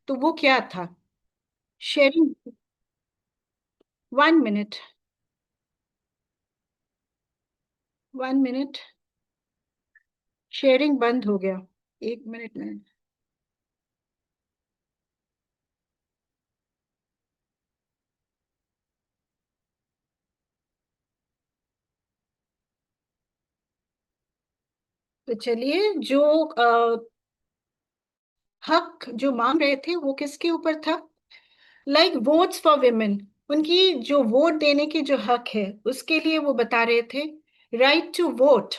तो वो क्या था? शेयरिंग। 1 मिनट। 1 मिनट। शेयरिंग बंद हो गया। 1 मिनट में। तो चलिए, जो हक जो मांग रहे थे वो किसके ऊपर था? Like votes for women. उनकी जो वोट देने की जो हक है उसके लिए वो बता रहे थे। Right to vote.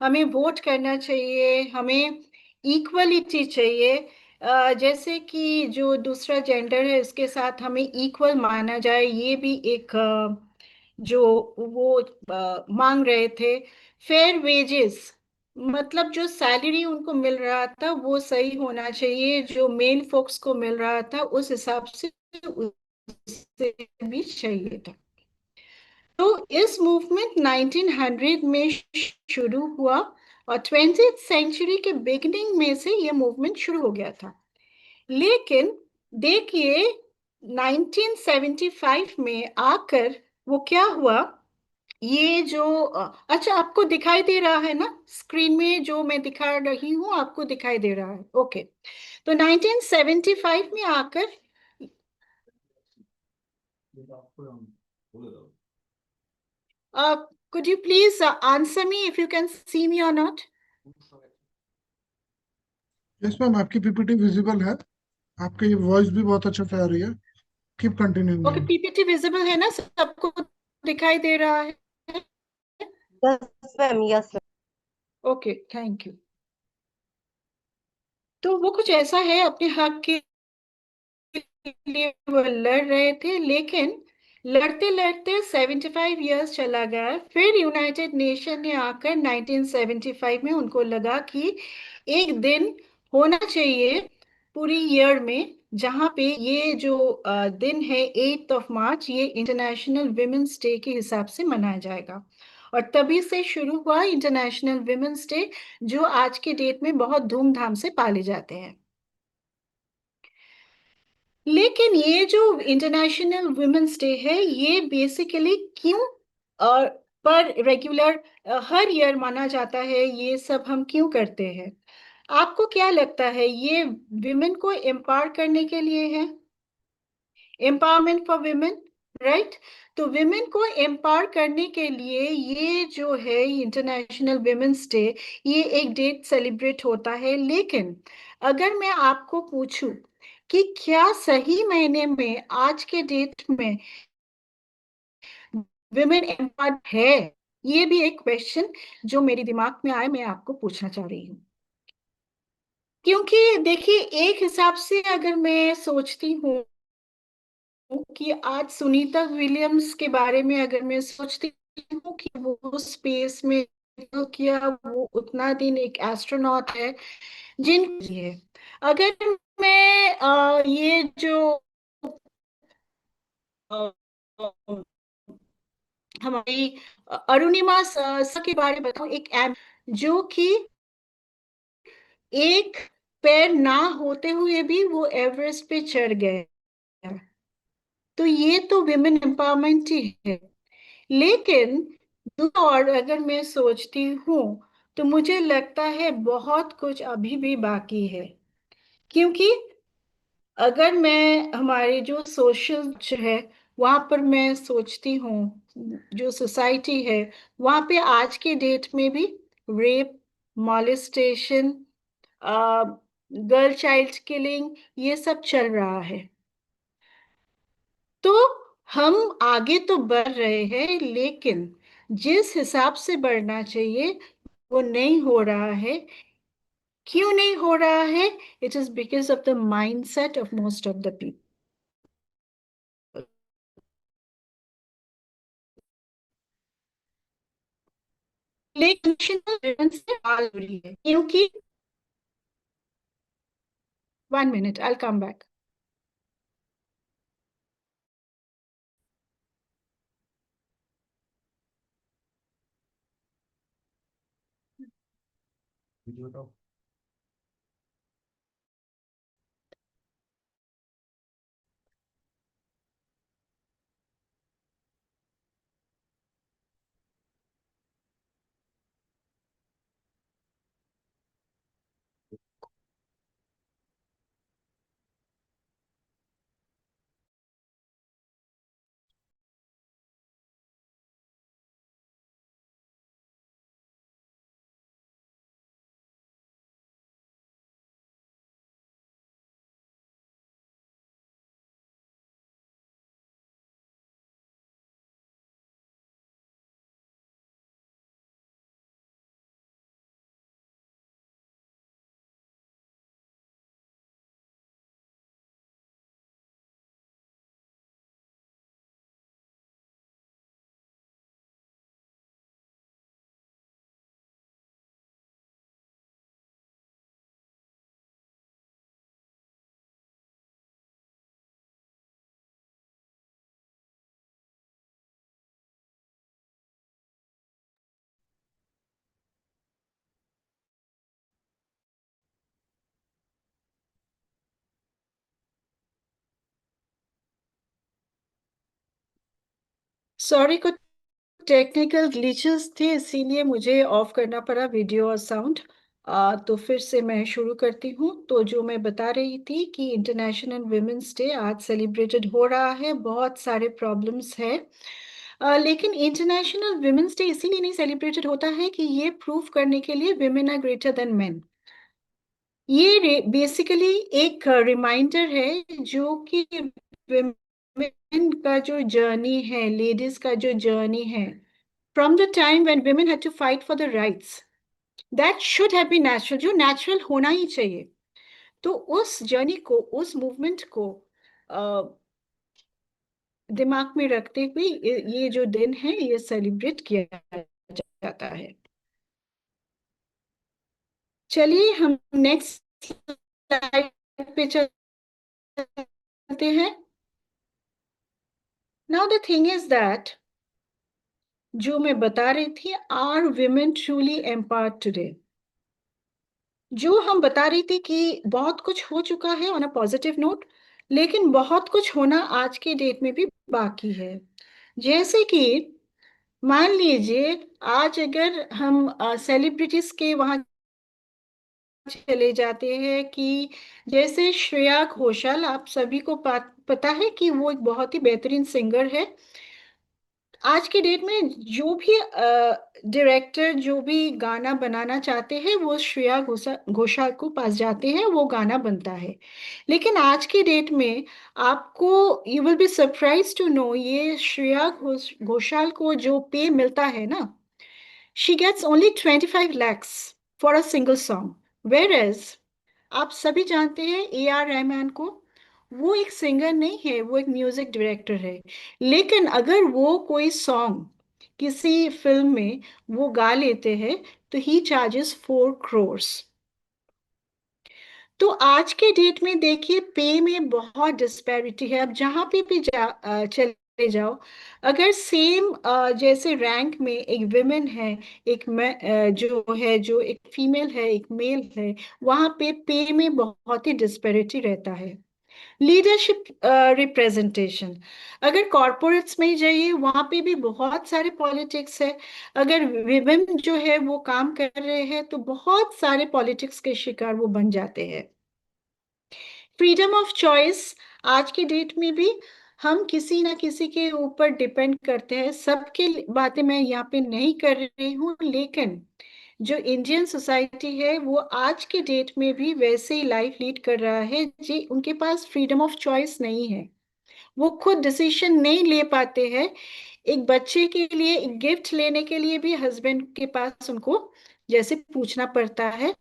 हमें वोट करना चाहिए, हमें इक्वलिटी चाहिए। जैसे कि जो दूसरा जेंडर है उसके साथ हमें इक्वल माना जाए, ये भी एक जो वो मांग रहे थे। फेयर वेजेस, मतलब जो सैलरी उनको मिल रहा था वो सही होना चाहिए, जो मेल फोक्स को मिल रहा था उस हिसाब से उससे भी चाहिए था। तो इस मूवमेंट 1900 में शुरू हुआ और 20th सेंचुरी के बिगिनिंग में से ये मूवमेंट शुरू हो गया था। लेकिन देखिए, 1975 में आकर वो क्या हुआ। ये जो अच्छा, आपको दिखाई दे रहा है ना स्क्रीन में जो मैं दिखा रही हूँ, आपको दिखाई दे रहा है? ओके। तो 1975 में आकर could you please answer me if you can see me or not? Yes ma'am, आपकी पीपीटी विजिबल है। आपकी वॉइस भी बहुत अच्छा से आ रही है। Keep continuing okay, ma'am. PPT visible है ना, सबको दिखाई दे रहा है? Yes ma'am, yes ma'am. Okay, thank you. तो वो कुछ ऐसा है, अपने हक के लिए वो लड़ रहे थे, लेकिन लड़ते लड़ते 75 इयर्स चला गया। फिर यूनाइटेड नेशन ने आकर 1975 में उनको लगा कि एक दिन होना चाहिए पूरी ईयर में जहाँ पे ये जो दिन है 8 मार्च, ये इंटरनेशनल विमेंस डे के हिसाब से मनाया जाएगा। और तभी से शुरू हुआ इंटरनेशनल विमेंस डे, जो आज के डेट में बहुत धूमधाम से पाले जाते हैं। लेकिन ये जो इंटरनेशनल वुमेन्स डे है ये बेसिकली क्यों और पर रेगुलर हर ईयर माना जाता है, ये सब हम क्यों करते हैं? आपको क्या लगता है? ये विमेन को एम्पावर करने के लिए है, एम्पावरमेंट फॉर विमेन, राइट? तो विमेन को एम्पावर करने के लिए ये जो है इंटरनेशनल विमेन्स डे, ये एक डेट सेलिब्रेट होता है। लेकिन अगर मैं आपको पूछूं कि क्या सही मायने में आज के डेट में विमेन एम्पावर्ड है, ये भी एक क्वेश्चन जो मेरे दिमाग में आए, मैं आपको पूछना चाह रही हूँ। क्योंकि देखिए, एक हिसाब से अगर मैं सोचती हूँ कि आज सुनीता विलियम्स के बारे में अगर मैं सोचती हूँ कि वो स्पेस में तो किया, वो उतना दिन एक एस्ट्रोनॉट है जिन है। अगर मैं ये जो अ, अ, हमारी अरुणिमा के बारे में बताऊं, एक जो कि एक पैर ना होते हुए भी वो एवरेस्ट पे चढ़ गए। तो ये तो विमेन एम्पावरमेंट ही है। लेकिन और अगर मैं सोचती हूँ तो मुझे लगता है बहुत कुछ अभी भी बाकी है। क्योंकि अगर मैं हमारे जो सोशल है वहां पर मैं सोचती हूँ, जो सोसाइटी है वहां पे आज के डेट में भी rape, molestation, girl child killing, ये सब चल रहा है। तो हम आगे तो बढ़ रहे हैं, लेकिन जिस हिसाब से बढ़ना चाहिए वो नहीं हो रहा है। क्यों नहीं हो रहा है? It is because of the mindset of most of the people. लेकिन से बात हो रही है क्योंकि 1 मिनट, आई कम बैक। सॉरी, कुछ टेक्निकल ग्लिचेस थे, इसीलिए मुझे ऑफ करना पड़ा वीडियो और साउंड। तो फिर से मैं शुरू करती हूँ। तो जो मैं बता रही थी कि इंटरनेशनल वुमेन्स डे आज सेलिब्रेटेड हो रहा है, बहुत सारे प्रॉब्लम्स है। लेकिन इंटरनेशनल वुमेन्स डे इसीलिए नहीं सेलिब्रेटेड होता है कि ये प्रूव करने के लिए women are greater than men. ये बेसिकली एक रिमाइंडर है जो कि विमेन का जो जर्नी है, लेडीज का जो जर्नी है, from the time when women had to fight for the rights, that should have been natural, जो नेचुरल होना ही चाहिए। तो उस जर्नी को, उस मूवमेंट को दिमाग में रखते हुए ये जो दिन है ये सेलिब्रेट किया जाता है। चलिए हम नेक्स्ट स्लाइड पे चलते हैं। Now the thing is that, जो मैं बता रही थी, are women truly empowered today. जो हम बता रही थी कि बहुत कुछ हो चुका है ऑन अ पॉजिटिव नोट, लेकिन बहुत कुछ होना आज के डेट में भी बाकी है। जैसे कि मान लीजिए, आज अगर हम सेलिब्रिटीज के वहां चले जाते हैं कि जैसे श्रेया घोषाल, आप सभी को पता है कि वो एक बहुत ही बेहतरीन सिंगर है। आज के डेट में जो भी डायरेक्टर जो भी गाना बनाना चाहते हैं वो श्रेया घोषाल को पास जाते हैं, वो गाना बनता है। लेकिन आज के डेट में आपको, you will be surprise to know, ये श्रेया घोषाल को जो पे मिलता है ना, she gets only 25 lakhs for a single song. Whereas आप सभी जानते हैं ए आर रहमान को, वो एक सिंगर नहीं है, वो एक म्यूजिक डायरेक्टर है। लेकिन अगर वो कोई सॉन्ग किसी फिल्म में वो गा लेते हैं तो ही चार्जेस 4 crores। तो आज के डेट में देखिए, पे में बहुत डिस्पैरिटी है। अब जहाँ पे भी चले जाओ, अगर सेम जैसे रैंक में एक विमेन है, एक जो एक फीमेल है, एक मेल है, वहाँ पे में बहुत ही डिस्पैरिटी रहता है। लीडरशिप रिप्रेजेंटेशन, अगर कॉरपोरेट्स में ही जाइए, वहाँ पे भी बहुत सारे पॉलिटिक्स है। अगर विमेन जो है वो काम कर रहे हैं तो बहुत सारे पॉलिटिक्स के शिकार वो बन जाते हैं। फ्रीडम ऑफ चॉइस, आज की डेट में भी हम किसी ना किसी के ऊपर डिपेंड करते हैं। सबके बातें मैं यहाँ पे नहीं कर रही हूँ, लेकिन जो इंडियन सोसाइटी है वो आज के डेट में भी वैसे ही लाइफ लीड कर रहा है जी, उनके पास फ्रीडम ऑफ चॉइस नहीं है, वो खुद डिसीजन नहीं ले पाते हैं। एक बच्चे के लिए एक गिफ्ट लेने के लिए भी हस्बैंड के पास उनको जैसे पूछना पड़ता है।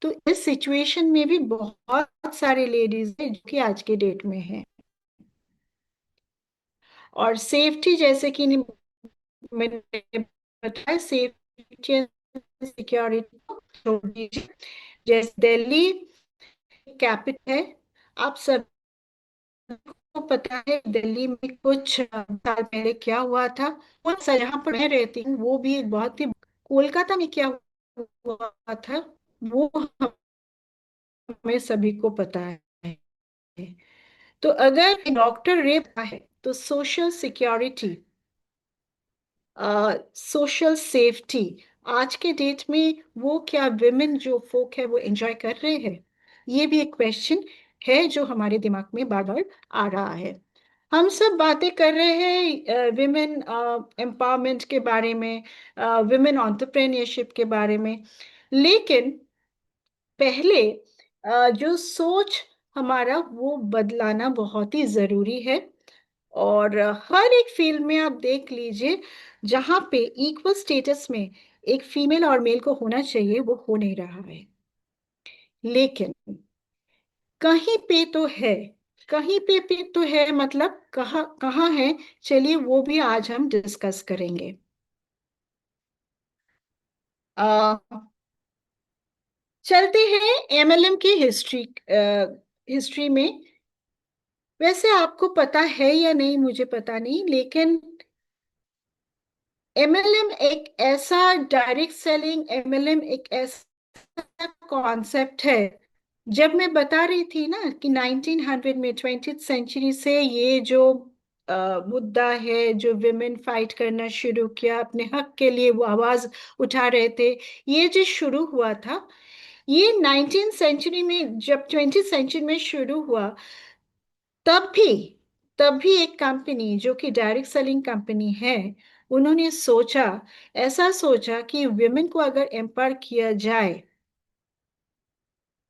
तो इस सिचुएशन में भी बहुत सारे लेडीज हैं जो कि आज के डेट में हैं। और सेफ्टी, जैसे कि मैंने बताया, सेफ्टी सिक्योरिटी छोड़ दीजिए। जैसे दिल्ली कैपिटल है, आप सबको पता है दिल्ली में कुछ साल पहले क्या हुआ था। कुछ जहाँ पर मैं रहती हूँ वो भी एक बहुत ही, कोलकाता में क्या हुआ था वो हमें सभी को पता है। तो अगर डॉक्टर रेप है तो सोशल सिक्योरिटी, सोशल सेफ्टी, आज के डेट में वो क्या विमेन जो फोक है वो एंजॉय कर रहे हैं? ये भी एक क्वेश्चन है जो हमारे दिमाग में बार बार आ रहा है। हम सब बातें कर रहे हैं विमेन एम्पावरमेंट के बारे में, विमेन एंटरप्रेन्योरशिप के बारे में, लेकिन पहले जो सोच हमारा वो बदलाना बहुत ही जरूरी है। और हर एक फील्ड में आप देख लीजिए, जहां पे इक्वल स्टेटस में एक फीमेल और मेल को होना चाहिए वो हो नहीं रहा है। लेकिन कहीं पे तो है, कहीं पे तो है, मतलब कहाँ कहाँ है, चलिए वो भी आज हम डिस्कस करेंगे। चलते हैं एमएलएम की हिस्ट्री में। वैसे आपको पता है या नहीं मुझे पता नहीं, लेकिन एमएलएम एक ऐसा, डायरेक्ट सेलिंग एमएलएम एक ऐसा कॉन्सेप्ट है। जब मैं बता रही थी ना कि 1900 में, 20th सेंचुरी से ये जो मुद्दा है जो विमेन फाइट करना शुरू किया, अपने हक के लिए वो आवाज उठा रहे थे, ये जो शुरू हुआ था, ये 19th सेंचुरी में, जब 20th सेंचुरी में शुरू हुआ, तब भी तब भी एक कंपनी जो कि डायरेक्ट सेलिंग कंपनी है, उन्होंने सोचा, ऐसा सोचा कि विमेन को अगर एम्पावर किया जाए,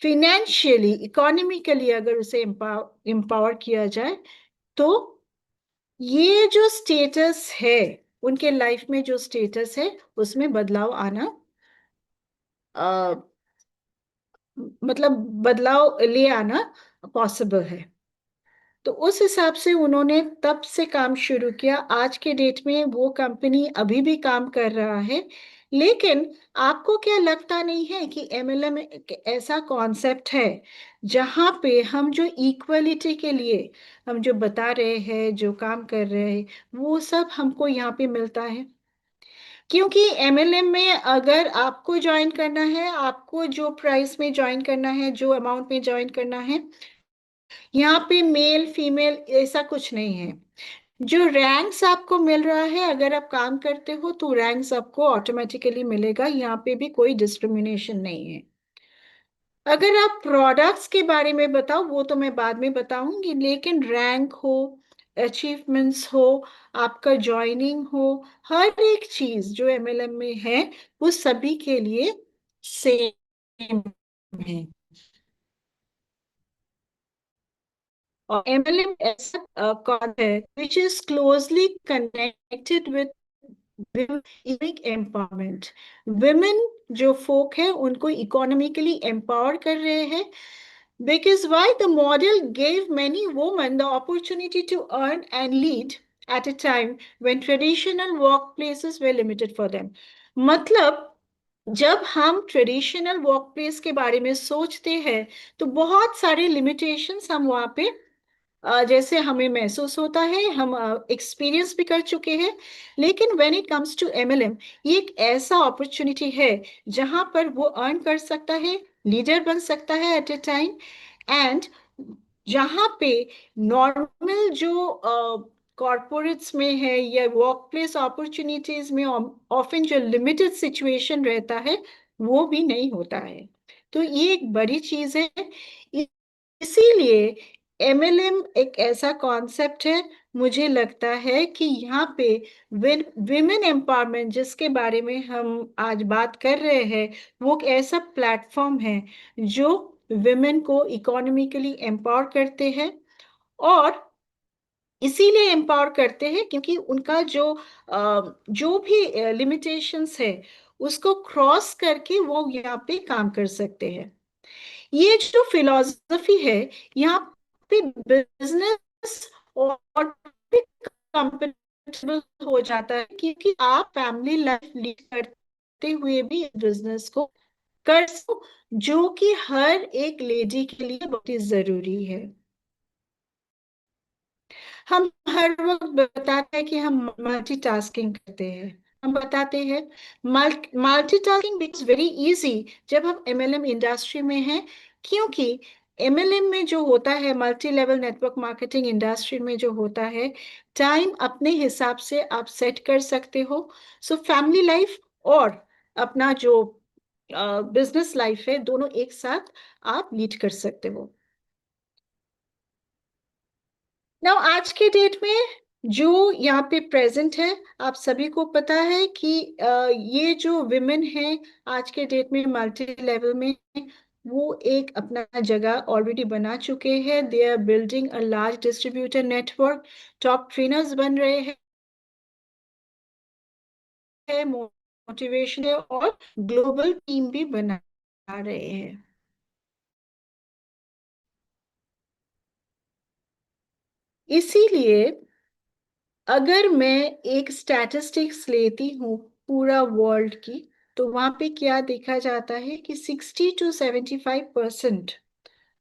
फिनेंशियली इकोनॉमिकली अगर उसे एम्पावर किया जाए, तो ये जो स्टेटस है, उनके लाइफ में जो स्टेटस है, उसमें बदलाव आना, मतलब बदलाव ले आना पॉसिबल है। तो उस हिसाब से उन्होंने तब से काम शुरू किया। आज के डेट में वो कंपनी अभी भी काम कर रहा है। लेकिन आपको क्या लगता नहीं है कि एमएलएम एक ऐसा कॉन्सेप्ट है जहां पे हम जो इक्वलिटी के लिए हम जो बता रहे हैं, जो काम कर रहे हैं, वो सब हमको यहाँ पे मिलता है। क्योंकि एमएलएम में अगर आपको ज्वाइन करना है, आपको जो प्राइस में ज्वाइन करना है, जो अमाउंट में ज्वाइन करना है, यहाँ पे मेल फीमेल ऐसा कुछ नहीं है। जो रैंक्स आपको मिल रहा है, अगर आप काम करते हो तो रैंक्स आपको ऑटोमेटिकली मिलेगा, यहाँ पे भी कोई डिस्क्रिमिनेशन नहीं है। अगर आप प्रोडक्ट्स के बारे में बताओ, वो तो मैं बाद में बताऊंगी, लेकिन रैंक हो, अचीवमेंट्स हो, आपका ज्वाइनिंग हो, हर एक चीज जो एमएलएम में है, वो सभी के लिए सेम है। और एमएलएम ऐसा कॉन्सेप्ट है which is closely connected with economic empowerment. Women जो फोक है, उनको इकोनॉमिकली एम्पावर कर रहे हैं, because why the model gave many women the opportunity to earn and lead at a time when traditional workplaces were limited for them। मतलब जब हम traditional workplace के बारे में सोचते हैं, तो बहुत सारे लिमिटेशंस हम वहाँ पे जैसे हमें महसूस होता है, हम एक्सपीरियंस भी कर चुके हैं। लेकिन when it comes to MLM, ये एक ऐसा अपॉर्चुनिटी है जहां पर वो अर्न कर सकता है, लीडर बन सकता है एट ए टाइम, एंड जहां पे नॉर्मल जो कॉरपोरेट्स में है या वर्क प्लेस अपॉर्चुनिटीज में ऑफन जो लिमिटेड सिचुएशन रहता है, वो भी नहीं होता है। तो ये एक बड़ी चीज है। इसीलिए एमएलएम एक ऐसा कॉन्सेप्ट है, मुझे लगता है कि यहाँ पे विमेन एम्पावरमेंट जिसके बारे में हम आज बात कर रहे हैं, वो एक ऐसा प्लेटफॉर्म है जो विमेन को इकोनॉमिकली एम्पावर करते हैं। और इसीलिए एम्पावर करते हैं क्योंकि उनका जो भी लिमिटेशंस है, उसको क्रॉस करके वो यहाँ पे काम कर सकते हैं। ये जो फिलॉसफी है, यहाँ पे बिजनेस और कंफर्टेबल हो जाता है, क्योंकि आप फैमिली लाइफ लीड करते हुए भी बिजनेस को कर सको, जो कि हर एक लेडी के लिए बहुत ही जरूरी है। हम हर वक्त बताते हैं कि हम मल्टीटास्किंग करते हैं, हम बताते हैं मल्टीटास्किंग बिकम्स वेरी इजी जब हम एमएलएम इंडस्ट्री में हैं। क्योंकि एमएलएम में जो होता है, multi level network marketing industry में जो होता है, टाइम अपने हिसाब से आप सेट कर सकते हो। सो फैमिली लाइफ और अपना जो बिजनेस लाइफ है, दोनों एक साथ आप लीड कर सकते हो। नाउ आज के डेट में जो यहाँ पे प्रेजेंट है, आप सभी को पता है कि ये जो विमेन है आज के डेट में मल्टी लेवल में, वो एक अपना जगह ऑलरेडी बना चुके हैं। They are building a large distributor network, top trainers बन रहे हैं, मोटिवेशन है, और ग्लोबल टीम भी बना रहे हैं। इसीलिए अगर मैं एक स्टैटिस्टिक्स लेती हूँ पूरा वर्ल्ड की, तो वहां पे क्या देखा जाता है कि 60 to 75%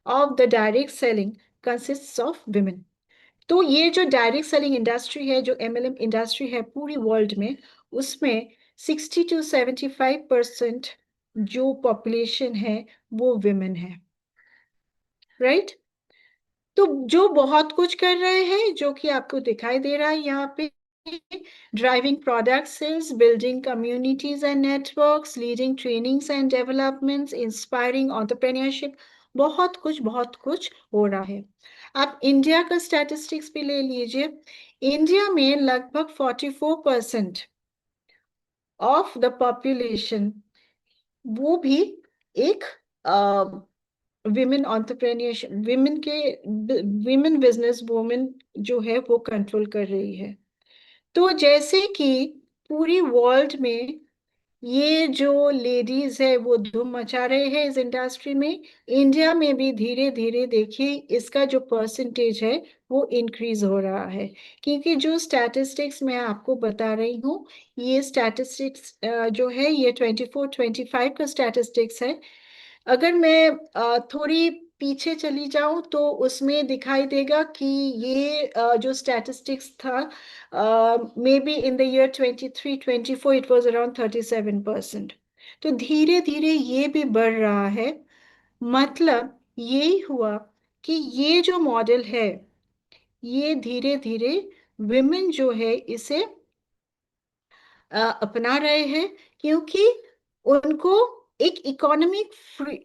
of the direct selling consist of women. तो ये जो डायरेक्ट सेलिंग इंडस्ट्री है, जो एमएलएम इंडस्ट्री है पूरी वर्ल्ड में, उसमें 60 to 75% जो पॉपुलेशन है वो विमेन है, राइट? तो जो बहुत कुछ कर रहे हैं, जो कि आपको दिखाई दे रहा है यहाँ पे, driving product sales, building communities and networks, leading trainings and developments, inspiring entrepreneurship, बहुत कुछ हो रहा है। आप इंडिया का स्टैटिस्टिक्स भी ले लीजिए। इंडिया में लगभग 44% ऑफ द पॉपुलेशन, वो भी एक women entrepreneurship, women business women जो है वो कंट्रोल कर रही है। तो जैसे कि पूरी वर्ल्ड में ये जो लेडीज है वो धूम मचा रहे हैं इस इंडस्ट्री में, इंडिया में भी धीरे धीरे देखिए इसका जो परसेंटेज है वो इंक्रीज हो रहा है। क्योंकि जो स्टैटिस्टिक्स मैं आपको बता रही हूँ, ये स्टैटिस्टिक्स जो है ये 24-25 का स्टैटिस्टिक्स है। अगर मैं थोड़ी पीछे चली जाऊं तो उसमें दिखाई देगा कि ये जो स्टैटिस्टिक्स था, may be in the year 23-24 it was around 37%। तो धीरे धीरे ये भी बढ़ रहा है। मतलब यही हुआ कि ये जो मॉडल है ये धीरे धीरे विमेन जो है इसे अपना रहे हैं, क्योंकि उनको एक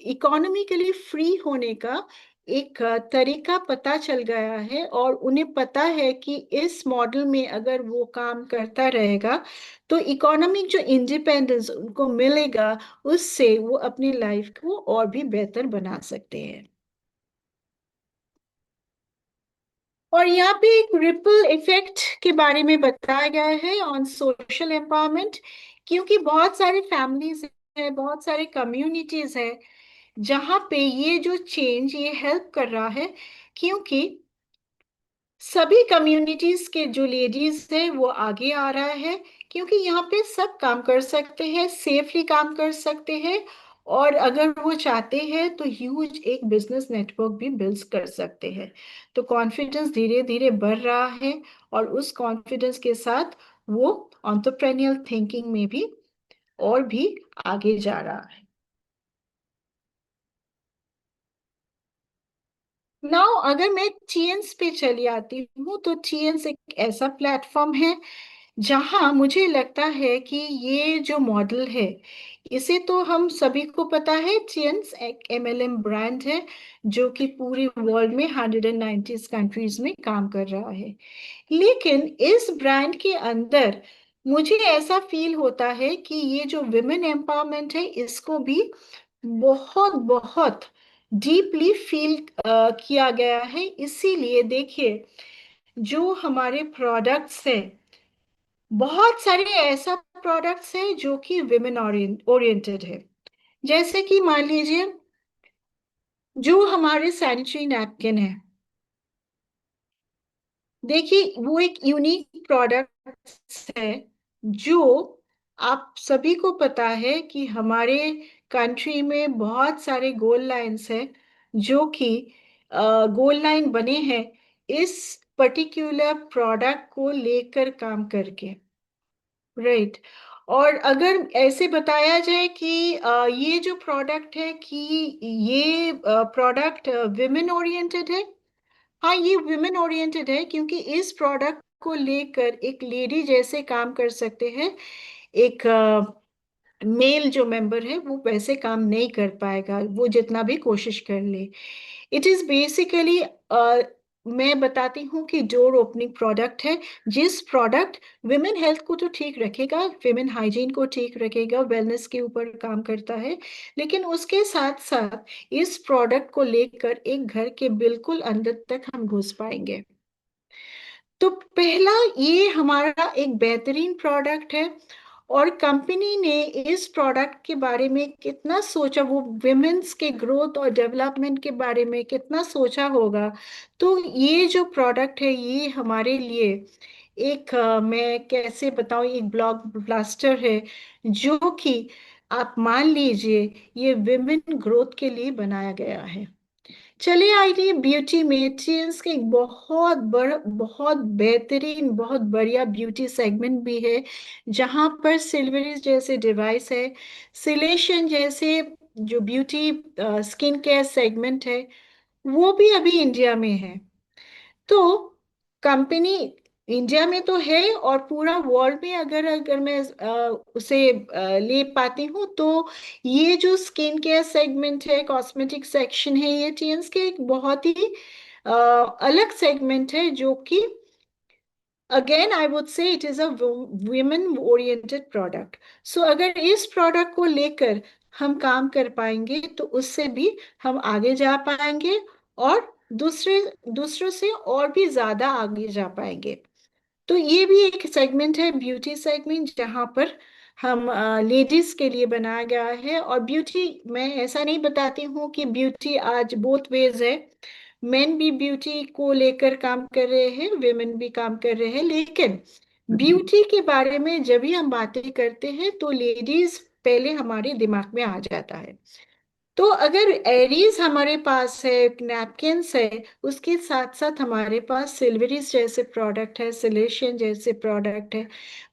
इकोनॉमिकली फ्री होने का एक तरीका पता चल गया है, और उन्हें पता है कि इस मॉडल में अगर वो काम करता रहेगा तो इकोनॉमिक जो इंडिपेंडेंस उनको मिलेगा, उससे वो अपनी लाइफ को और भी बेहतर बना सकते हैं। और यहाँ पे एक रिपल इफेक्ट के बारे में बताया गया है ऑन सोशल एम्पावरमेंट, क्योंकि बहुत सारे फैमिलीज है, बहुत सारे कम्युनिटीज है जहाँ पे ये जो चेंज ये हेल्प कर रहा है। क्योंकि सभी कम्युनिटीज के जो लेडीज है वो आगे आ रहा है, क्योंकि यहाँ पे सब काम कर सकते हैं, सेफली काम कर सकते हैं, और अगर वो चाहते हैं तो ह्यूज एक बिजनेस नेटवर्क भी बिल्ड कर सकते हैं। तो कॉन्फिडेंस धीरे धीरे बढ़ रहा है, और उस कॉन्फिडेंस के साथ वो एंटरप्रेन्योर थिंकिंग में भी और भी आगे जा रहा है। नाउ अगर मैं टीएन्स पे चली आती हूँ, तो टीएन्स एक ऐसा प्लेटफॉर्म है जहां मुझे लगता है कि ये जो मॉडल है, इसे तो हम सभी को पता है, टीएन्स एक एमएलएम ब्रांड है जो कि पूरी वर्ल्ड में 190 कंट्रीज में काम कर रहा है। लेकिन इस ब्रांड के अंदर मुझे ऐसा फील होता है कि ये जो विमेन एम्पावरमेंट है इसको भी बहुत बहुत डीपली फील किया गया है। इसीलिए देखिए जो हमारे प्रोडक्ट्स हैं, बहुत सारे ऐसा प्रोडक्ट्स हैं जो कि विमेन ओरिएंटेड है। जैसे कि मान लीजिए जो हमारे सैनिटरी नैपकिन है, देखिए वो एक यूनिक प्रोडक्ट है। जो आप सभी को पता है कि हमारे कंट्री में बहुत सारे गोल लाइंस हैं जो कि गोल लाइन बने हैं इस पर्टिकुलर प्रोडक्ट को लेकर काम करके, राइट। और अगर ऐसे बताया जाए कि ये जो प्रोडक्ट है कि ये प्रोडक्ट विमेन ओरिएंटेड है, हाँ ये विमेन ओरिएंटेड है, क्योंकि इस प्रोडक्ट को लेकर एक लेडी जैसे काम कर सकते हैं, एक मेल जो मेंबर है वो वैसे काम नहीं कर पाएगा, वो जितना भी कोशिश कर ले। इट इज बेसिकली मैं बताती हूँ कि डोर ओपनिंग प्रोडक्ट है, जिस प्रोडक्ट विमेन हेल्थ को तो ठीक रखेगा, विमेन हाइजीन को ठीक रखेगा, वेलनेस के ऊपर काम करता है, लेकिन उसके साथ साथ इस प्रोडक्ट को लेकर एक घर के बिल्कुल अंदर तक हम घुस पाएंगे। तो पहला ये हमारा एक बेहतरीन प्रोडक्ट है, और कंपनी ने इस प्रोडक्ट के बारे में कितना सोचा, वो विमेन्स के ग्रोथ और डेवलपमेंट के बारे में कितना सोचा होगा। तो ये जो प्रोडक्ट है ये हमारे लिए एक मैं कैसे बताऊं, एक ब्लॉक ब्लास्टर है, जो कि आप मान लीजिए ये विमेन ग्रोथ के लिए बनाया गया है। चलिए आइए ब्यूटी मेटियंस के एक बहुत बड़ा, बहुत बेहतरीन, बहुत बढ़िया ब्यूटी सेगमेंट भी है, जहां पर सिल्वरीज जैसे डिवाइस है, सिलेशन जैसे जो ब्यूटी स्किन केयर सेगमेंट है, वो भी अभी इंडिया में है। तो कंपनी इंडिया में तो है, और पूरा वर्ल्ड में अगर अगर मैं उसे ले पाती हूँ, तो ये जो स्किन केयर सेगमेंट है, कॉस्मेटिक सेक्शन है, ये टीएंस के एक बहुत ही अलग सेगमेंट है, जो कि again I would say it is a women oriented product. So अगर इस प्रोडक्ट को लेकर हम काम कर पाएंगे, तो उससे भी हम आगे जा पाएंगे, और दूसरे दूसरों से और भी ज्यादा आगे जा पाएंगे। तो ये भी एक सेगमेंट है, ब्यूटी सेगमेंट, जहाँ पर हम लेडीज के लिए बनाया गया है। और ब्यूटी, मैं ऐसा नहीं बताती हूँ कि ब्यूटी आज बोथ वेज है, मेन भी ब्यूटी को लेकर काम कर रहे हैं, वेमेन भी काम कर रहे हैं, लेकिन ब्यूटी के बारे में जब भी हम बातें करते हैं, तो लेडीज पहले हमारे दिमाग में आ जाता है। तो अगर एरीज हमारे पास है, नैपकिन्स है, उसके साथ साथ हमारे पास सिल्वरीज जैसे प्रोडक्ट है, सिलेशियन जैसे प्रोडक्ट है,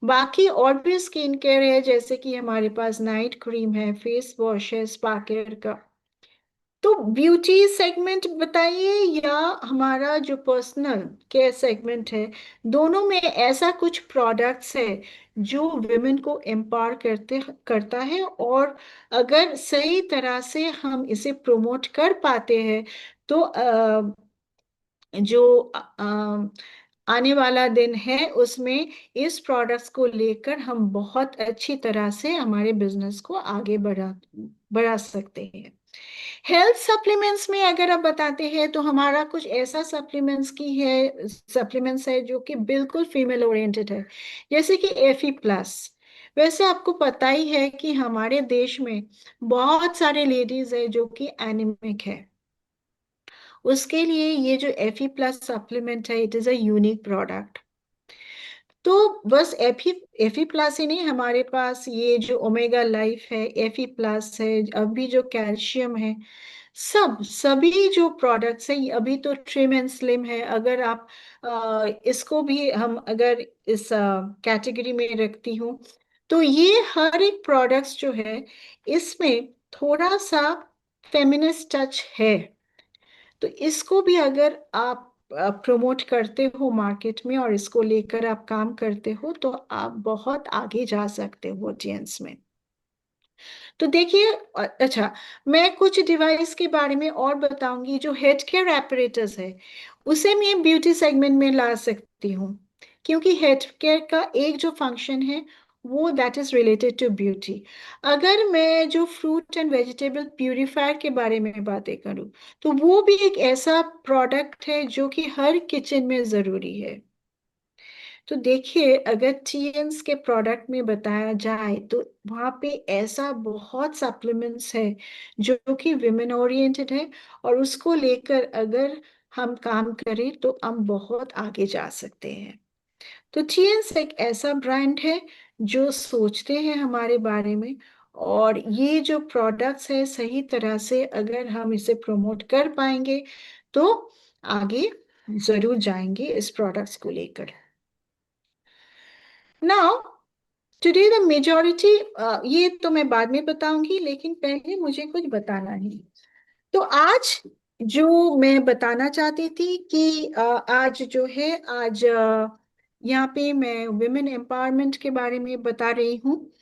बाकी और भी स्किन केयर है, जैसे कि हमारे पास नाइट क्रीम है, फेस वॉश है, स्पा केयर का। तो ब्यूटी सेगमेंट बताइए, या हमारा जो पर्सनल केयर सेगमेंट है, दोनों में ऐसा कुछ प्रोडक्ट्स है जो विमेन को एम्पावर करता है, और अगर सही तरह से हम इसे प्रमोट कर पाते हैं, तो जो आने वाला दिन है, उसमें इस प्रोडक्ट्स को लेकर हम बहुत अच्छी तरह से हमारे बिजनेस को आगे बढ़ा बढ़ा सकते हैं। हेल्थ सप्लीमेंट्स में अगर आप बताते हैं, तो हमारा कुछ ऐसा सप्लीमेंट्स है जो कि बिल्कुल फीमेल ओरिएंटेड है, जैसे कि एफी प्लस। वैसे आपको पता ही है कि हमारे देश में बहुत सारे लेडीज है जो कि एनीमिक है। उसके लिए ये जो एफी प्लस सप्लीमेंट है, it is a unique product. तो बस एफी प्लस ही नहीं, हमारे पास ये जो ओमेगा लाइफ है, एफी प्लस है, अभी जो कैल्शियम है, सभी जो प्रोडक्ट्स है, अभी तो ट्रिम एंड स्लिम है, अगर आप इसको भी हम अगर इस कैटेगरी में रखती हूँ, तो ये हर एक प्रोडक्ट्स जो है, इसमें थोड़ा सा फेमिनिस्ट टच है। तो इसको भी अगर आप प्रमोट करते हो मार्केट में, और इसको लेकर आप काम करते हो, तो आप बहुत आगे जा सकते हो जेंट्स में। तो देखिए, अच्छा, मैं कुछ डिवाइस के बारे में और बताऊंगी। जो हेड केयर एपरेटस है, उसे मैं ब्यूटी सेगमेंट में ला सकती हूँ, क्योंकि हेड केयर का एक जो फंक्शन है, वो that is related to beauty. अगर मैं जो फ्रूट एंड वेजिटेबल प्यूरिफायर के बारे में बातें करूँ, तो वो भी एक ऐसा प्रोडक्ट है जो कि हर किचन में जरूरी है। तो देखिए, अगर टीएन्स के प्रोडक्ट में बताया जाए, तो वहाँ पे ऐसा बहुत सप्लीमेंट्स है जो कि विमेन ओरिएंटेड है, और उसको लेकर अगर हम काम करें, तो हम बहुत आगे जा सकते हैं। तो टीएन्स एक ऐसा ब्रांड है जो सोचते हैं हमारे बारे में, और ये जो प्रोडक्ट्स है, सही तरह से अगर हम इसे प्रमोट कर पाएंगे, तो आगे जरूर जाएंगे इस प्रोडक्ट्स को लेकर। नाउ टुडे द मेजॉरिटी, ये तो मैं बाद में बताऊंगी, लेकिन पहले मुझे कुछ बताना है। तो आज जो मैं बताना चाहती थी कि आज जो है, आज यहाँ पे मैं वुमेन एम्पावरमेंट के बारे में बता रही हूँ।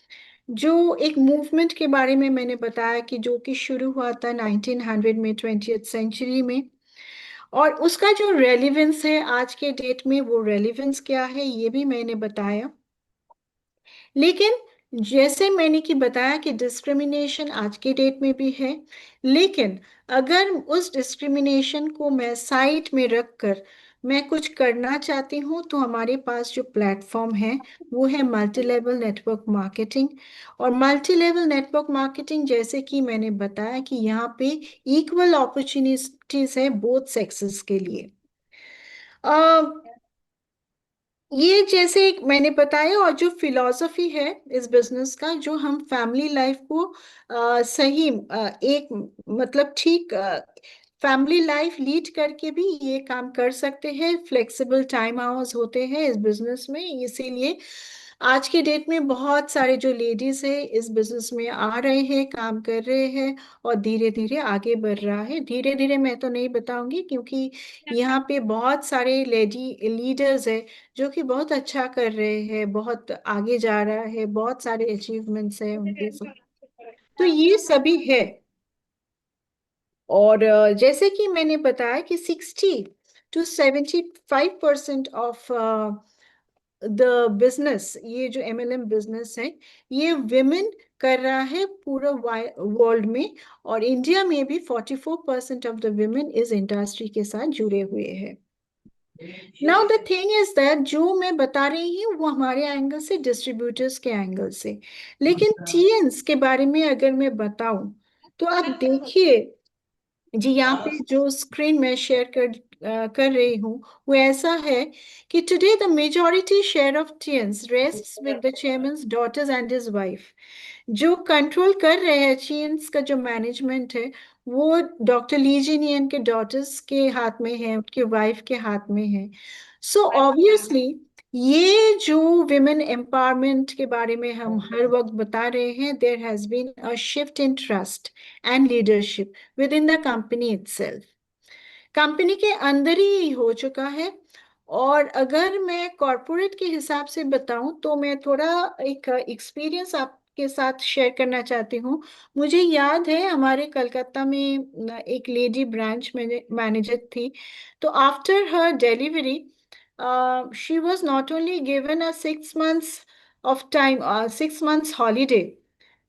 जो एक मूवमेंट के बारे में मैंने बताया कि जो कि शुरू हुआ था 1900 में, 20th सेंचुरी में, और उसका जो रेलिवेंस है आज के डेट में, वो रेलिवेंस क्या है, ये भी मैंने बताया। लेकिन जैसे मैंने कि बताया कि डिस्क्रिमिनेशन आज के डेट में भी है, लेकिन अगर उस डिस्क्रिमिनेशन को मैं साइड में रखकर मैं कुछ करना चाहती हूँ, तो हमारे पास जो प्लेटफॉर्म है, वो है मल्टी लेवल नेटवर्क मार्केटिंग। और मल्टी लेवल नेटवर्क मार्केटिंग, जैसे कि मैंने बताया कि यहाँ पे इक्वल अपॉर्चुनिटीज है बोथ सेक्सेस के लिए। ये जैसे एक मैंने बताया, और जो फिलॉसफी है इस बिजनेस का, जो हम फैमिली लाइफ को सही एक मतलब ठीक फैमिली लाइफ लीड करके भी ये काम कर सकते हैं। फ्लेक्सिबल टाइम आवर्स होते हैं इस बिजनेस में, इसीलिए आज के डेट में बहुत सारे जो लेडीज है इस बिजनेस में आ रहे हैं, काम कर रहे हैं, और धीरे धीरे आगे बढ़ रहा है। धीरे धीरे मैं तो नहीं बताऊंगी, क्योंकि यहाँ पे बहुत सारे लेडी लीडर्स है जो कि बहुत अच्छा कर रहे हैं, बहुत आगे जा रहा है, बहुत सारे अचीवमेंट्स है उनके सब। तो ये सभी है। और जैसे कि मैंने बताया कि 60 to 75% ऑफ द बिजनेस, ये जो एमएलएम बिजनेस है, ये विमेन कर रहा है पूरा वर्ल्ड में। और इंडिया में भी 44% ऑफ द विमेन इस इंडस्ट्री के साथ जुड़े हुए हैं। Now the thing is that जो मैं बता रही हूँ वो हमारे एंगल से, डिस्ट्रीब्यूटर्स के एंगल से। लेकिन टीएन्स के बारे में अगर मैं बताऊं, तो आप देखिए जी, यहाँ पे जो स्क्रीन में शेयर कर रही हूँ वो ऐसा है कि today the majority share of Tiens rests with the chairman's daughters and his wife. जो कंट्रोल कर रहे हैं चीन्स का जो मैनेजमेंट है, वो डॉक्टर ली जीनियन के डॉटर्स के हाथ में है, उनके वाइफ के हाथ में है। सो ऑब्वियसली ये जो विमेन एम्पावरमेंट के बारे में हम हर वक्त बता रहे हैं, there has been a shift in trust and leadership within the company itself. Company के अंदर ही हो चुका है। और अगर मैं कॉरपोरेट के हिसाब से बताऊं, तो मैं थोड़ा एक एक्सपीरियंस आपके साथ शेयर करना चाहती हूँ। मुझे याद है हमारे कलकत्ता में एक लेडी ब्रांच मैनेजर थी। तो after her delivery she was not only given a 6 months off time, 6 months holiday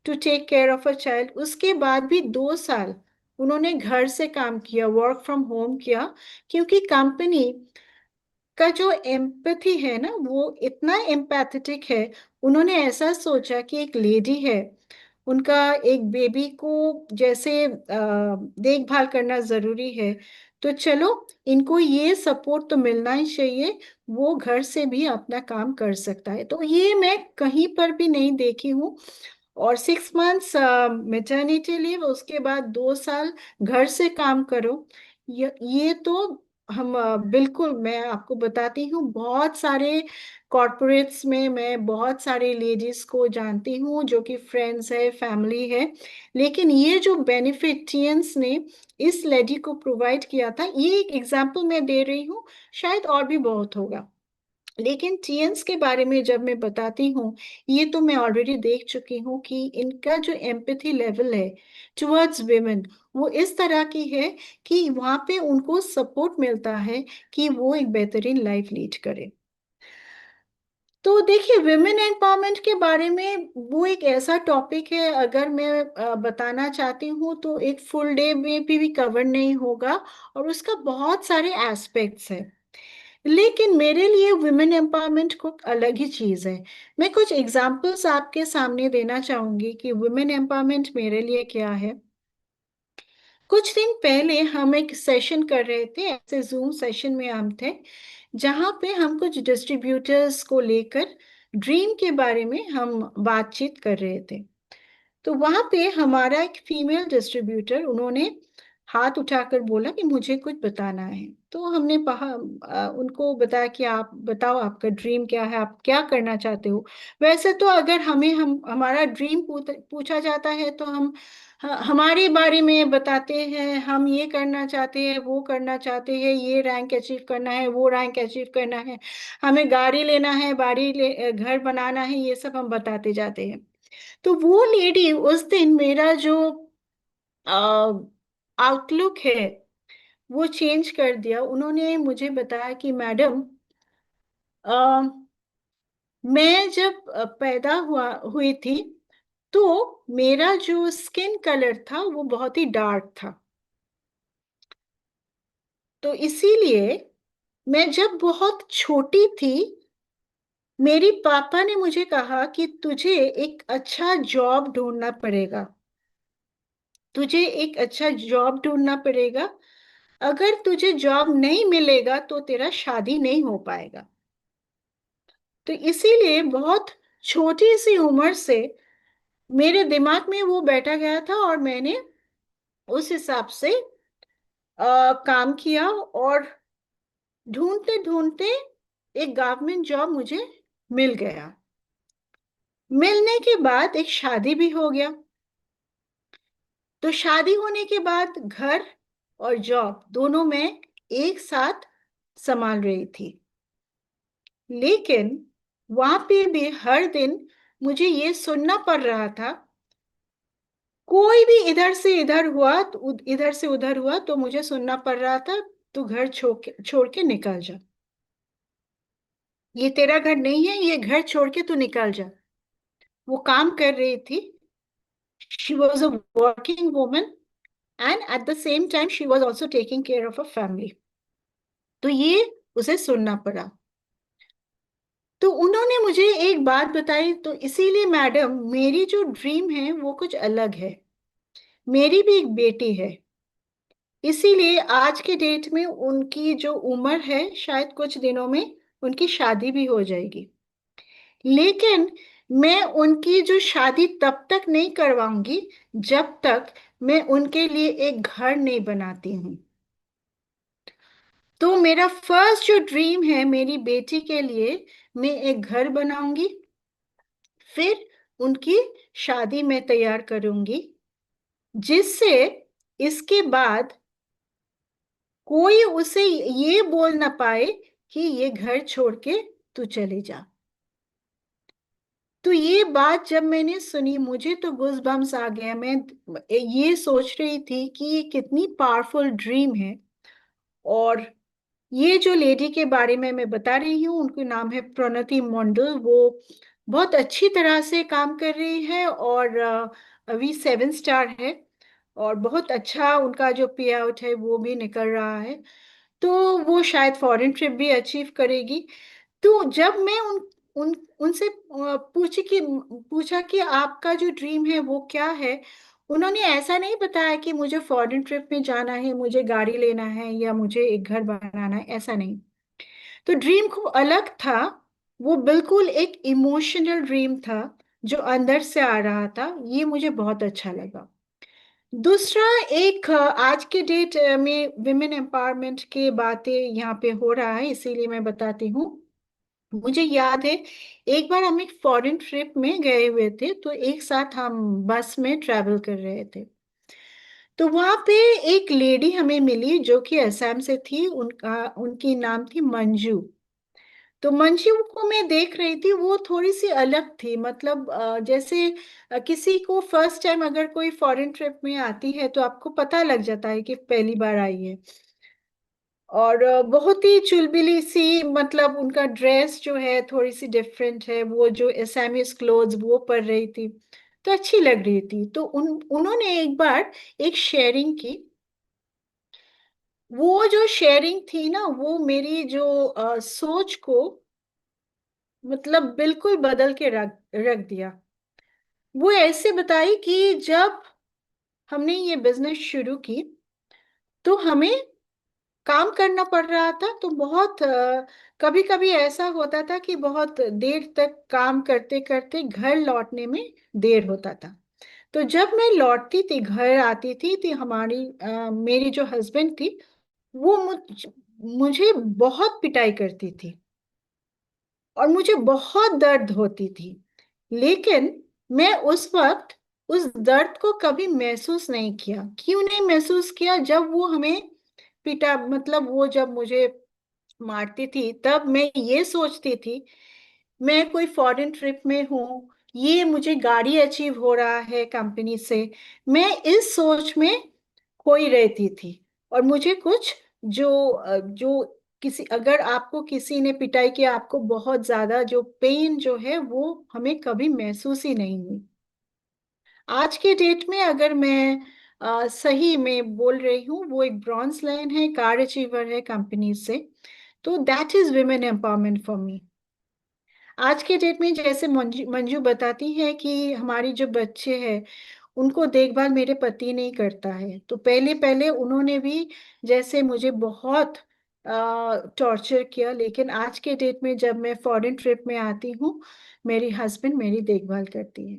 to take care of a child, उसके बाद भी 2 साल उन्होंने घर से काम किया, वर्क फ्रॉम होम किया। क्योंकि कंपनी का जो एम्पैथी है ना, वो इतना एम्पैथेटिक है। उन्होंने ऐसा सोचा कि एक लेडी है, उनका एक बेबी को जैसे देखभाल करना जरूरी है, तो चलो इनको ये सपोर्ट तो मिलना ही चाहिए। वो घर से भी अपना काम कर सकता है, तो ये मैं कहीं पर भी नहीं देखी हूँ। और 6 months मेटर्निटी लीव, उसके बाद 2 साल घर से काम करो। ये तो हम बिल्कुल, मैं आपको बताती हूँ, बहुत सारे कॉरपोरेट्स में मैं बहुत सारे लेडीज को जानती हूँ जो कि फ्रेंड्स है, फैमिली है। लेकिन ये जो बेनिफिट टीएन्स ने इस लेडी को प्रोवाइड किया था, ये एक एग्जांपल मैं दे रही हूँ, शायद और भी बहुत होगा। लेकिन टीएन्स के बारे में जब मैं बताती हूँ, ये तो मैं ऑलरेडी देख चुकी हूँ कि इनका जो एम्पैथी लेवल है टुवर्ड्स वेमेन, वो इस तरह की है कि वहाँ पे उनको सपोर्ट मिलता है कि वो एक बेहतरीन लाइफ लीड करे। तो देखिए, विमेन एम्पावरमेंट के बारे में वो एक ऐसा टॉपिक है, अगर मैं बताना चाहती हूँ तो एक फुल डे में भी कवर नहीं होगा, और उसका बहुत सारे एस्पेक्ट्स हैं। लेकिन मेरे लिए वुमेन एम्पावरमेंट को अलग ही चीज है। मैं कुछ एग्जांपल्स आपके सामने देना चाहूंगी कि वुमेन एम्पावरमेंट मेरे लिए क्या है। कुछ दिन पहले हम एक सेशन कर रहे थे, ऐसे जूम सेशन में हम थे, जहाँ पे हम कुछ डिस्ट्रीब्यूटर्स को लेकर ड्रीम के बारे में हम बातचीत कर रहे थे। तो वहां पे हमारा एक फीमेल डिस्ट्रीब्यूटर, उन्होंने हाथ उठाकर बोला कि मुझे कुछ बताना है। तो हमने उनको बताया कि आप बताओ, आपका ड्रीम क्या है, आप क्या करना चाहते हो। वैसे तो अगर हम हमारा ड्रीम पूछा जाता है तो हम हमारे बारे में बताते हैं, हम ये करना चाहते हैं, वो करना चाहते हैं, ये रैंक अचीव करना है, वो रैंक अचीव करना है, हमें गाड़ी लेना है, घर बनाना है, ये सब हम बताते जाते हैं। तो वो लेडी उस दिन मेरा जो आउटलुक है वो चेंज कर दिया। उन्होंने मुझे बताया कि मैडम, मैं जब पैदा हुई थी, तो मेरा जो स्किन कलर था वो बहुत ही डार्क था। तो इसीलिए मैं जब बहुत छोटी थी, मेरी पापा ने मुझे कहा कि तुझे एक अच्छा जॉब ढूंढना पड़ेगा, तुझे एक अच्छा जॉब ढूंढना पड़ेगा। अगर तुझे जॉब नहीं मिलेगा तो तेरा शादी नहीं हो पाएगा। तो इसीलिए बहुत छोटी सी उम्र से मेरे दिमाग में वो बैठा गया था, और मैंने उस हिसाब से काम किया, और ढूंढते ढूंढते एक गवर्नमेंट जॉब मुझे मिल गया। मिलने के बाद एक शादी भी हो गया। तो शादी होने के बाद घर और जॉब दोनों मैं एक साथ संभाल रही थी। लेकिन वहां पे भी हर दिन मुझे ये सुनना पड़ रहा था, कोई भी इधर से इधर हुआ तो इधर से उधर हुआ तो मुझे सुनना पड़ रहा था, तू घर छोड़ के निकल जा, ये तेरा घर नहीं है, ये घर छोड़ के तू निकल जा। वो काम कर रही थी, she was a working woman, and at the same time she was also taking care of a family. तो ये उसे सुनना पड़ा। तो उन्होंने मुझे एक बात बताई, तो इसीलिए मैडम मेरी जो ड्रीम है वो कुछ अलग है। मेरी भी एक बेटी है, इसीलिए आज के डेट में उनकी जो उम्र है शायद कुछ दिनों में उनकी शादी भी हो जाएगी। लेकिन मैं उनकी जो शादी तब तक नहीं करवाऊंगी जब तक मैं उनके लिए एक घर नहीं बनाती हूँ। तो मेरा फर्स्ट जो ड्रीम है मेरी बेटी के लिए, मैं एक घर बनाऊंगी, फिर उनकी शादी में तैयार करूंगी, जिससे इसके बाद कोई उसे ये बोल ना पाए कि ये घर छोड़ के तू चले जा। तो ये बात जब मैंने सुनी मुझे तो गूज़बम्स आ गया। मैं ये सोच रही थी कि ये कितनी पावरफुल ड्रीम है। और ये जो लेडी के बारे में मैं बता रही हूँ उनका नाम है प्रणति मंडल। वो बहुत अच्छी तरह से काम कर रही है और अभी 7 स्टार है, और बहुत अच्छा उनका जो पे आउट है वो भी निकल रहा है। तो वो शायद फॉरेन ट्रिप भी अचीव करेगी। तो जब मैं उनसे पूछा कि आपका जो ड्रीम है वो क्या है, उन्होंने ऐसा नहीं बताया कि मुझे फॉरेन ट्रिप में जाना है, मुझे गाड़ी लेना है या मुझे एक घर बनाना है, ऐसा नहीं। तो ड्रीम खूब अलग था। वो बिल्कुल एक इमोशनल ड्रीम था जो अंदर से आ रहा था। ये मुझे बहुत अच्छा लगा। दूसरा, एक आज के डेट में विमेन एम्पावरमेंट के बातें यहाँ पे हो रहा है, इसीलिए मैं बताती हूँ। मुझे याद है एक बार हम एक फॉरेन ट्रिप में गए हुए थे, तो एक साथ हम बस में ट्रैवल कर रहे थे। तो वहां पे एक लेडी हमें मिली जो कि असम से थी, उनकी नाम थी मंजू। तो मंजू को मैं देख रही थी, वो थोड़ी सी अलग थी। मतलब जैसे किसी को फर्स्ट टाइम अगर कोई फॉरेन ट्रिप में आती है तो आपको पता लग जाता है कि पहली बार आई है। और बहुत ही चुलबिली सी, मतलब उनका ड्रेस जो है थोड़ी सी डिफरेंट है, वो जो एसामीज क्लोथ्स वो पहन रही थी, तो अच्छी लग रही थी। तो उन्होंने एक बार एक शेयरिंग की। वो जो शेयरिंग थी ना, वो मेरी जो सोच को मतलब बिल्कुल बदल के रख रख दिया। वो ऐसे बताई कि जब हमने ये बिजनेस शुरू की तो हमें काम करना पड़ रहा था, तो बहुत कभी कभी ऐसा होता था कि बहुत देर तक काम करते करते घर लौटने में देर होता था। तो जब मैं लौटती थी, घर आती थी, तो मेरी जो हस्बैंड थी वो मुझे बहुत पिटाई करती थी और मुझे बहुत दर्द होती थी। लेकिन मैं उस वक्त उस दर्द को कभी महसूस नहीं किया। क्यों नहीं महसूस किया? जब वो हमें पिटा, मतलब वो जब मुझे मारती थी, तब मैं ये सोचती थी मैं कोई फॉरेन ट्रिप में हूँ, ये मुझे गाड़ी अचीव हो रहा है कंपनी से। मैं इस सोच में खोई रहती थी। और मुझे कुछ जो किसी, अगर आपको किसी ने पिटाई किया, आपको बहुत ज्यादा जो पेन जो है वो हमें कभी महसूस ही नहीं हुई। आज के डेट में अगर मैं सही में बोल रही हूँ, वो एक ब्रॉन्ज लाइन है, कार अचीवर है कंपनी से। तो that is women empowerment for me. आज के डेट में जैसे मंजू मंजू बताती है कि हमारी जो बच्चे हैं उनको देखभाल मेरे पति नहीं करता है। तो पहले पहले उन्होंने भी जैसे मुझे बहुत टॉर्चर किया, लेकिन आज के डेट में जब मैं फॉरेन ट्रिप में आती हूँ, मेरी हस्बैंड मेरी देखभाल करती है।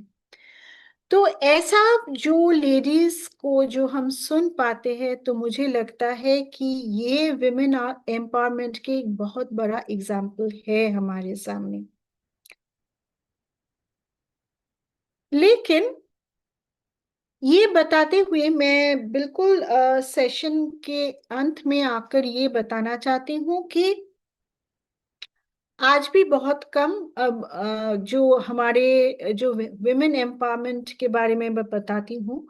तो ऐसा जो लेडीज को जो हम सुन पाते हैं, तो मुझे लगता है कि ये विमेन एम्पावरमेंट के एक बहुत बड़ा एग्जाम्पल है हमारे सामने। लेकिन ये बताते हुए मैं बिल्कुल सेशन के अंत में आकर ये बताना चाहती हूँ कि आज भी बहुत कम अब जो हमारे जो विमेन एम्पावरमेंट के बारे में मैं बताती हूँ,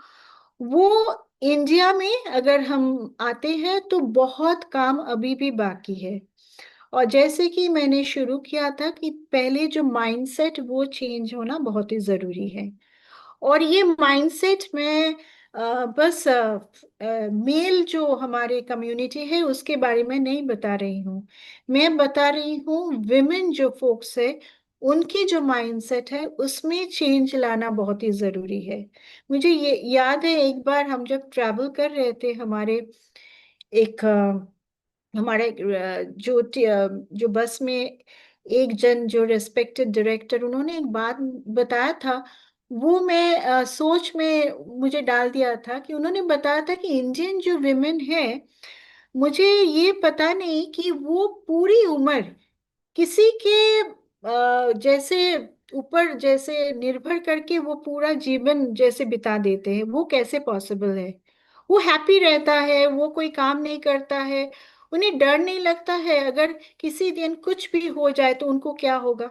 वो इंडिया में अगर हम आते हैं तो बहुत काम अभी भी बाकी है। और जैसे कि मैंने शुरू किया था कि पहले जो माइंडसेट वो चेंज होना बहुत ही जरूरी है। और ये माइंडसेट में बस मेल जो हमारे कम्युनिटी है उसके बारे में नहीं बता रही हूँ। मैं बता रही हूँ विमेन जो फोक्स है, उनकी जो माइंडसेट है उसमें चेंज लाना बहुत ही जरूरी है। मुझे ये याद है एक बार हम जब ट्रैवल कर रहे थे, एक हमारे जो बस में एक जन जो रेस्पेक्टेड डायरेक्टर, उन्होंने एक बात बताया था। वो मैं सोच में मुझे डाल दिया था कि उन्होंने बताया था कि इंडियन जो विमेन है, मुझे ये पता नहीं कि वो पूरी उम्र किसी के जैसे ऊपर जैसे निर्भर करके वो पूरा जीवन जैसे बिता देते हैं, वो कैसे पॉसिबल है। वो हैप्पी रहता है, वो कोई काम नहीं करता है, उन्हें डर नहीं लगता है अगर किसी दिन कुछ भी हो जाए तो उनको क्या होगा।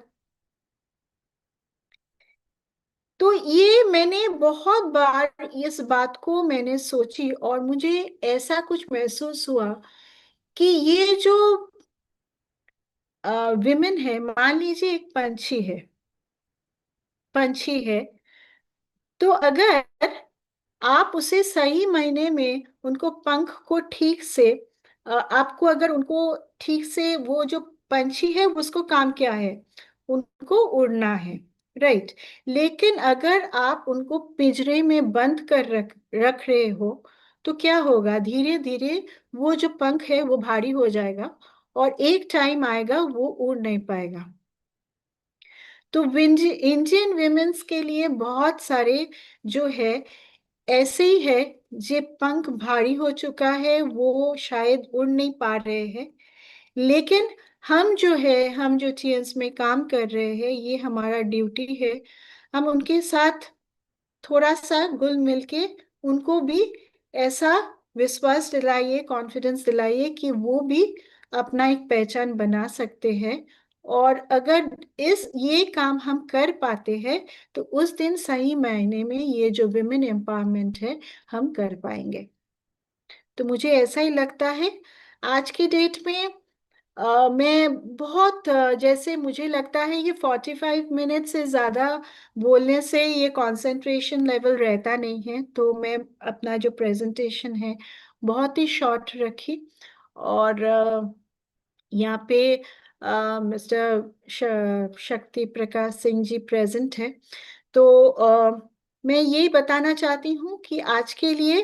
तो ये मैंने बहुत बार इस बात को मैंने सोची और मुझे ऐसा कुछ महसूस हुआ कि ये जो विमेन है, मान लीजिए एक पंछी है, तो अगर आप उसे सही मायने में उनको पंख को ठीक से आपको अगर उनको ठीक से, वो जो पंछी है उसको काम क्या है, उनको उड़ना है, राइट। लेकिन अगर आप उनको पिंजरे में बंद कर रख रहे हो तो क्या होगा, धीरे धीरे वो जो पंख है वो भारी हो जाएगा और एक टाइम आएगा वो उड़ नहीं पाएगा। तो इंडियन विमेन्स के लिए बहुत सारे जो है ऐसे ही है, जे पंख भारी हो चुका है, वो शायद उड़ नहीं पा रहे हैं। लेकिन हम जो टीएन्स में काम कर रहे हैं, ये हमारा ड्यूटी है। हम उनके साथ थोड़ा सा घुल मिल के उनको भी ऐसा विश्वास दिलाइए, कॉन्फिडेंस दिलाइए कि वो भी अपना एक पहचान बना सकते हैं। और अगर ये काम हम कर पाते हैं तो उस दिन सही मायने में ये जो विमेन एम्पावरमेंट है, हम कर पाएंगे। तो मुझे ऐसा ही लगता है आज की डेट में मैं बहुत जैसे मुझे लगता है ये 45 मिनट से ज़्यादा बोलने से ये कंसंट्रेशन लेवल रहता नहीं है, तो मैं अपना जो प्रेजेंटेशन है बहुत ही शॉर्ट रखी। और यहाँ पे मिस्टर शक्ति प्रकाश सिंह जी प्रेजेंट है। तो मैं यही बताना चाहती हूँ कि आज के लिए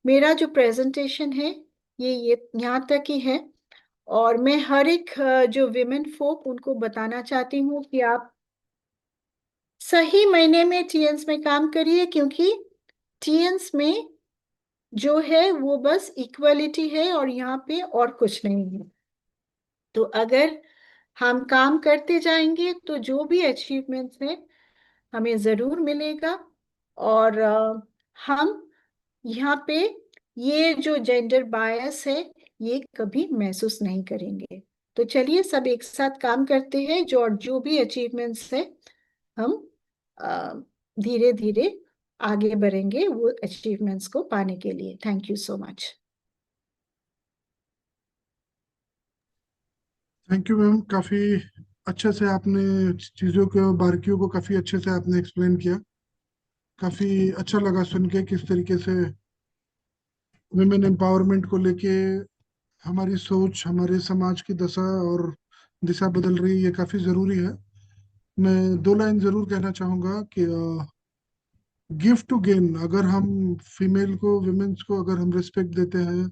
मेरा जो प्रेजेंटेशन है ये यहाँ तक ही है। और मैं हर एक जो विमेन फोक उनको बताना चाहती हूँ कि आप सही महीने में टीएन्स में काम करिए, क्योंकि टीएन्स में जो है वो बस इक्वलिटी है और यहाँ पे और कुछ नहीं है। तो अगर हम काम करते जाएंगे तो जो भी अचीवमेंट्स है हमें जरूर मिलेगा। और हम यहाँ पे ये जो जेंडर बायस है ये कभी महसूस नहीं करेंगे। तो चलिए सब एक साथ काम करते हैं, जो भी अचीवमेंट्स है हम धीरे धीरे आगे बढ़ेंगे वो अचीवमेंट्स को पाने के लिए। Thank you so much. Thank you ma'am, काफी अच्छे से आपने चीजों के बारीकियों को काफी अच्छे से आपने एक्सप्लेन किया। काफी अच्छा लगा सुन के किस तरीके से वुमेन एम्पावरमेंट को लेके हमारी सोच, हमारे समाज की दशा और दिशा बदल रही है। ये काफी जरूरी है। मैं दो लाइन जरूर कहना चाहूंगा कि गिव टू गेन, अगर हम फीमेल को, वुमेन्स को अगर हम रिस्पेक्ट देते हैं,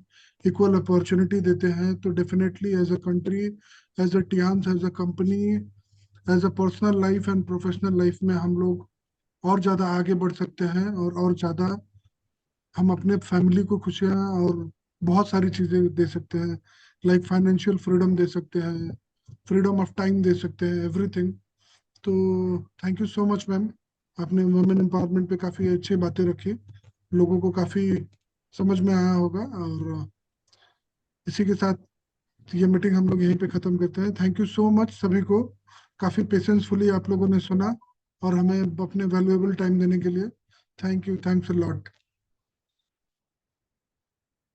इक्वल अपॉर्चुनिटी देते हैं, तो definitely as a country, as a Tiens, as a company, as a personal life and professional life में हम लोग और ज़्यादा आगे बढ़ सकते हैं। और ज़्यादा हम अपने फैमिली को खुशियाँ और बहुत सारी चीज़ें दे सकते हैं। लाइक फाइनेंशियल फ्रीडम दे सकते हैं, फ्रीडम ऑफ टाइम दे सकते हैं, एवरीथिंग। तो thank you so much ma'am. आपने वुमेन एम्पावरमेंट पे काफी अच्छी बातें रखी, लोगों को काफी समझ में आया होगा। और इसी के साथ ये मीटिंग हम लोग यहीं पे खत्म करते हैं। थैंक यू सो मच सभी को, काफी पेशेंसफुली आप लोगों ने सुना और हमें अपने वैल्यूएबल टाइम देने के लिए thank you, thanks a lot.